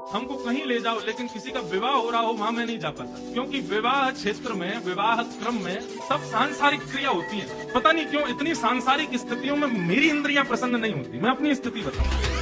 हमको कहीं ले जाओ, लेकिन किसी का विवाह हो रहा हो वहां मैं नहीं जा पाता, क्योंकि विवाह क्षेत्र में, विवाह क्रम में सब सांसारिक क्रिया होती है। पता नहीं क्यों इतनी सांसारिक स्थितियों में मेरी इंद्रियां प्रसन्न नहीं होती। मैं अपनी स्थिति बताऊं।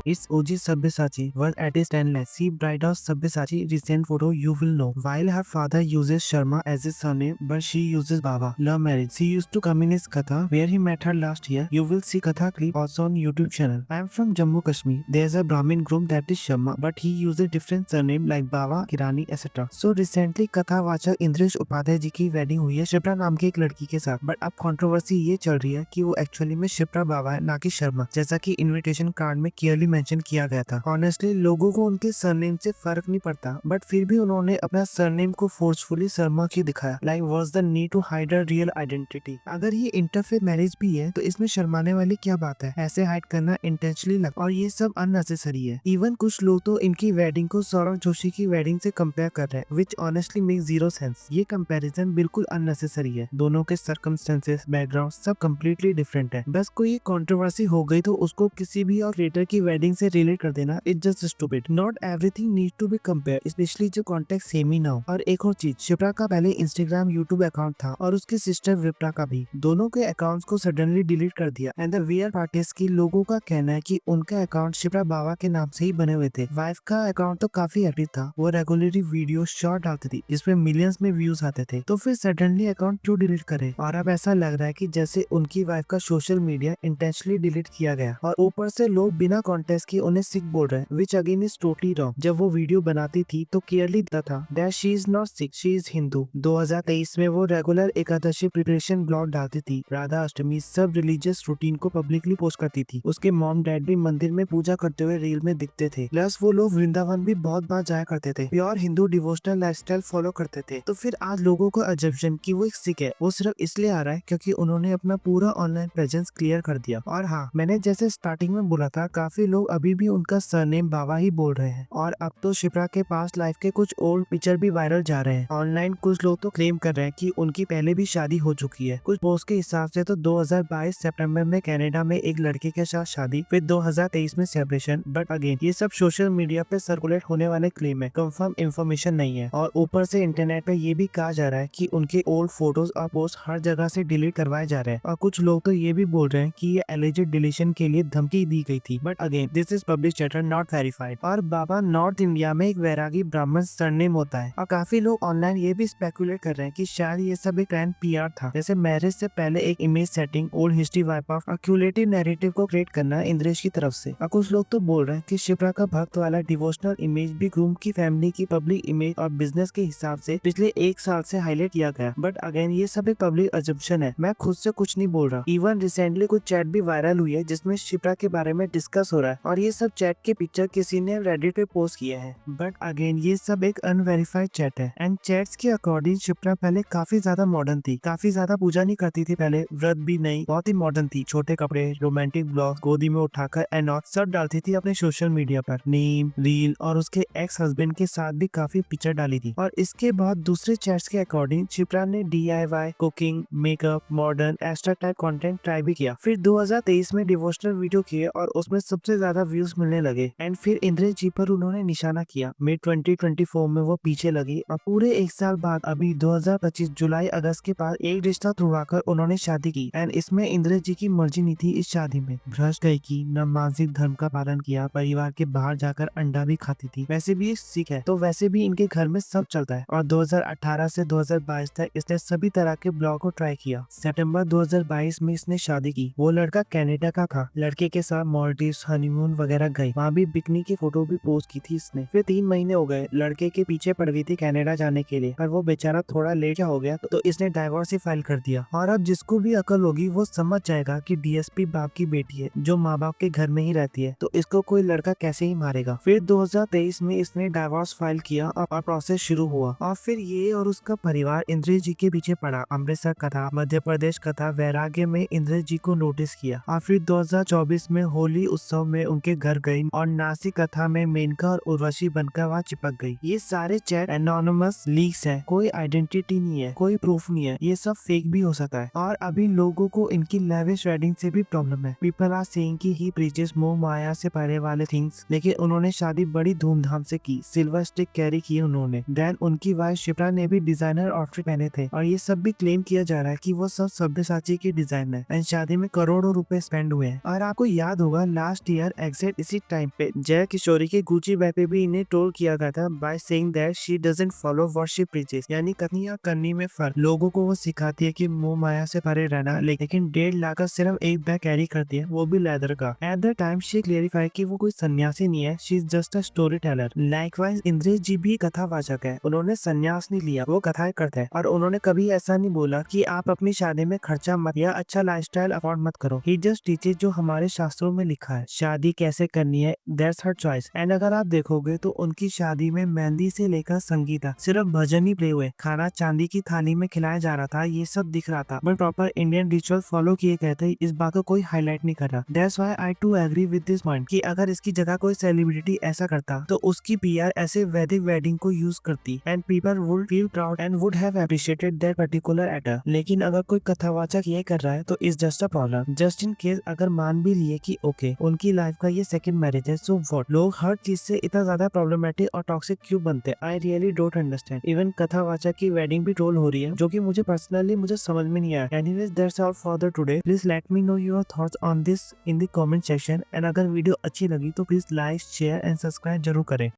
It's OG Sabyasachi was at his 10 lakh. See bride of Sabyasachi recent photo you will know. While her father uses Sharma as his surname, but she uses Baba. Love marriage. She used to come in his Katha where he met her last year. You will see Katha clip also on YouTube channel. I am from Jammu Kashmir. There's a Brahmin groom that is Sharma, but he uses different surname like Baba, Kirani, etc. So recently कथा वाचक इंद्रेश उपाध्याय जी की wedding हुई है शिप्रा नाम की एक लड़की के साथ। बट अब कंट्रोवर्सी ये चल रही है कि वो एक्चुअली में शिप्रा बाबा है, ना कि शर्मा, जैसा कि इनविटेशन कार्ड में क्लियरली मेंशन किया गया था। ऑनेस्टली लोगों को उनके सरनेम से फर्क नहीं पड़ता, बट फिर भी उन्होंने अपना सरनेम को फोर्सफुली शर्मा की दिखाया। Like was the need to hide a real identity. अगर ये इंटरफेयर मैरिज भी है तो इसमें शर्माने वाली क्या बात है? ऐसे हाइड करना इंटेंशनली लगा और ये सब अननेसेसरी है। इवन कुछ लोग तो इनकी वेडिंग को सौरभ जोशी की वेडिंग से कंपेयर कर रहे हैं, विच ऑनेस्टली मेक जीरो सेंस। ये कंपैरिजन बिल्कुल अननेसेसरी है। दोनों के सर्कमस्टेंसेस, बैकग्राउंड सब कम्प्लीटली डिफरेंट है। बस कोई कंट्रोवर्सी हो गई तो उसको किसी भी और क्रिएटर की वेडिंग से रिलेट कर देना, it's just stupid. Not everything need to be compare, especially जो कॉन्टेक्स्ट सेम ही ना हो। और एक और चीज, शिप्रा का पहले इंस्टाग्राम यूट्यूब अकाउंट था और उसकी सिस्टर विप्रा का भी। दोनों के अकाउंट्स को सडनली डिलीट कर दिया। And the wear part is की लोगों का कहना है कि उनका अकाउंट शिप्रा बाबा के नाम से ही बने हुए थे। वाइफ का अकाउंट तो काफी एक्टिव था, वो रेगुलरली वीडियो शॉर्ट डालती थी जिसमें मिलियंस में व्यूज आते थे। तो फिर सडनली अकाउंट क्यों डिलीट करे? और अब ऐसा लग रहा है कि जैसे उनकी वाइफ का सोशल मीडिया इंटेंशनली डिलीट किया गया और ऊपर से लोग बिना कॉन्टेक्स्ट के उन्हें सिख बोल रहे हैं, which again is totally wrong. जब वो वीडियो बनाती थी तो क्लियरली दिखता था that she is not Sikh, she is Hindu. 2023 में वो रेगुलर एकादशी प्रिपरेशन ब्लॉग डालती थी, राधा अष्टमी सब रिलीजियस रूटीन को पब्लिकली पोस्ट करती थी। उसके मॉम डैड भी मंदिर में पूजा करते हुए रील में दिखते थे। प्लस वो लोग वृंदावन भी बहुत बार जाया करते थे, pure Hindu devotional lifestyle follow करते थे। तो फिर आज लोगों को अजम्पशन कि वो एक सिख है, वो सिर्फ इसलिए आ रहा है क्योंकि उन्होंने अपना पूरा ऑनलाइन प्रेजेंस क्लियर कर दिया। और हाँ, मैंने जैसे स्टार्टिंग में बोला था, काफी लोग अभी भी उनका सरनेम बाबा ही बोल रहे हैं। और अब तो शिप्रा के पास लाइफ के कुछ ओल्ड पिक्चर भी वायरल जा रहे हैं ऑनलाइन। कुछ लोग तो क्लेम कर रहे हैं कि उनकी पहले भी शादी हो चुकी है। कुछ पोस्ट के हिसाब से तो 2022 सितंबर में कनाडा में एक लड़के के साथ शादी, फिर 2023 में सेपरेशन। बट अगेन ये सब सोशल मीडिया पे सर्कुलेट होने वाले क्लेम है, कंफर्म इंफॉर्मेशन नहीं है। और ऊपर से इंटरनेट पे ये भी कहा जा रहा है कि उनके ओल्ड फोटोज और पोस्ट हर जगह से डिलीट करवाए जा रहे हैं। और कुछ लोग तो ये भी बोल रहे हैं कि ये एलिजेड डिलीशन के लिए धमकी दी गई थी। But again this is public chatter, not verified. और बाबा नॉर्थ इंडिया में एक वैरागी ब्राह्मण सरनेम होता है। और काफी लोग ऑनलाइन ये भी स्पेकुलेट कर रहे हैं कि शायद ये सब एक ग्रैंड पीआर था, जैसे मैरिज से पहले एक image setting, old history wipe off और क्यूलेटिव नैरेटिव को क्रिएट करना इंद्रेश की तरफ से। और कुछ लोग तो बोल रहे हैं कि शिप्रा का भक्त वाला डिवोशनल इमेज भी ग्रूम की फैमिली की पब्लिक इमेज और बिजनेस के हिसाब से पिछले एक साल से हाईलाइट किया गया। बट अगेन ये सब एक पब्लिक अजम्पशन है, मैं खुद से कुछ नहीं बोल रहा। इवन रिसेंटली कुछ चैट भी वायरल हुई है जिसमें शिप्रा के बारे में डिस्कस हो रहा है और ये सब चैट के पिक्चर किसी ने रेडिट पे पोस्ट किया है। बट अगेन ये सब एक अनवेरिफाइड चैट है। एंड चैट्स के अकॉर्डिंग शिप्रा पहले काफी ज्यादा मॉडर्न थी, काफी ज्यादा पूजा नहीं करती थी पहले, व्रत भी नहीं, बहुत ही मॉडर्न थी। छोटे कपड़े, रोमांटिक ब्लॉग, गोदी में उठाकर एंड सब डालती थी अपने सोशल मीडिया पर, नीम, रील, और उसके एक्स हस्बैंड के साथ भी काफी पिक्चर डाली थी। और इसके बाद दूसरे चैट्स के अकॉर्डिंग शिप्रा ने DIY, cooking, makeup, modern, extra type content try भी किया। फिर 2023 में डिवोशनल वीडियो किए और उसमें सबसे ज्यादा व्यूज मिलने लगे। एंड फिर इंद्रेश जी पर उन्होंने निशाना किया। मिड 2024 में वो पीछे लगी और पूरे एक साल बाद अभी 2025 जुलाई अगस्त के पास एक रिश्ता तुड़वाकर उन्होंने शादी की। एंड इसमें इंद्रेश जी की मर्जी नहीं थी। इस शादी में भ्रष्ट गई की, न मानसिक धर्म का पालन किया, परिवार के बाहर जाकर अंडा भी खाती थी। वैसे भी सिख है तो वैसे भी इनके घर में सब चलता है। और 2018 से 2022 तक इसने सभी तरह के ब्लॉग को ट्राई किया। सितंबर 2022 में इसने शादी की। वो लड़का कनाडा का था, लड़के के साथ मॉलडीव्स, हनीमून वगैरह गई, वहाँ भी बिकनी की फोटो भी पोस्ट की थी इसने। फिर 3 महीने हो गए, लड़के के पीछे पड़ गई थी कनाडा जाने के लिए, पर वो बेचारा थोड़ा लेट हो गया तो इसने डाइवोर्स ही फाइल कर दिया। और अब जिसको भी अकल होगी वो समझ जाएगा कि DSP बाप की बेटी है जो माँ बाप के घर में ही रहती है, तो इसको कोई लड़का कैसे ही मारेगा। फिर 2023 में इसने डाइवोर्स फाइल किया और प्रोसेस शुरू हुआ। और फिर ये और उसका परिवार इंद्रेश जी के पीछे पड़ा। अमृतसर कथा, मध्य प्रदेश कथा, वैराग्य में इंद्रेश जी को नोटिस किया। और फिर 2024 में होली उत्सव में उनके घर गई और नासी कथा में मेनका और उर्वशी बनकर वहाँ चिपक गई। ये सारे चैट एनोनिमस लीक्स है, कोई आइडेंटिटी नहीं है, कोई प्रूफ नहीं है, ये सब फेक भी हो सकता है। और अभी लोगों को इनकी लेविश वेडिंग से भी प्रॉब्लम है। पीपल आर सेइंग कि ही प्रीचेस मोह माया से परे वाले थिंग्स, लेकिन उन्होंने शादी बड़ी धूमधाम से की, सिल्वर स्टिक कैरी की उन्होंने। देन उनकी वाइफ शिप्रा ने भी डिजाइनर आउटफिट पहने थे और ये सब भी क्लेम किया जा रहा है कि वो सब सब्यसाची के डिजाइन है एंड शादी में करोड़ों रुपए स्पेंड हुए हैं। और आपको याद होगा लास्ट ईयर एग्जैक्ट इसी टाइम पे जय किशोरी के गुची बैग पे भी इन्हें ट्रोल किया गया था by saying that she doesn't follow what she preaches, यानी कथनी या करनी में फर्क। लोगों को वो सिखाती है कि मोह माया से परे रहना, लेकिन 1.5 लाख का सिर्फ एक बैग कैरी करती है, वो भी लेदर का। At the time she clarify कि वो कोई सन्यासी नहीं है, she is just a storyteller. Likewise Indresh ji भी कथावाचक है, उन्होंने संन्यास नहीं लिया, वो कथाएं करते हैं और उन्होंने कभी ऐसा नहीं बोला कि आप अपनी शादी में खर्चा मत या अच्छा लाइफस्टाइल अफोर्ड मत करो। ही जस्ट टीचेस जो हमारे शास्त्रों में लिखा है, शादी कैसे करनी है, दैट्स हर चॉइस। एंड अगर आप देखोगे तो उनकी शादी में मेहंदी से लेकर संगीत तक सिर्फ भजन ही प्ले हुए, खाना चांदी की थाली में खिलाया जा रहा था, ये सब दिख रहा था, but proper Indian ritual follow किए गए थे, इस बात को कोई हाईलाइट नहीं कर रहा। That's why I too agree with this point कि अगर इसकी जगह कोई सेलिब्रिटी ऐसा करता तो उसकी पीआर ऐसे वैदिक वेडिंग को यूज करती and people would feel proud and would have appreciated that particular actor. लेकिन अगर कोई कथावाचक ये कर रहा है तो is just a problem. Just in case अगर मान भी लिए कि ओके उनकी लाइफ का ये सेकंड मैरिज है, सो व्हाट? लोग हर चीज से इतना ज्यादा प्रॉब्लमेटिक और टॉक्सिक क्यों बनते हैं? I really don't understand. Even कथावाचक की वेडिंग भी ट्रोल हो रही है, जो कि मुझे पर्सनली समझ में नहीं आया। Anyways that's all for the today. Please let me know your thoughts on this in the comment section and अगर वीडियो अच्छी लगी तो please like share and subscribe जरूर करें।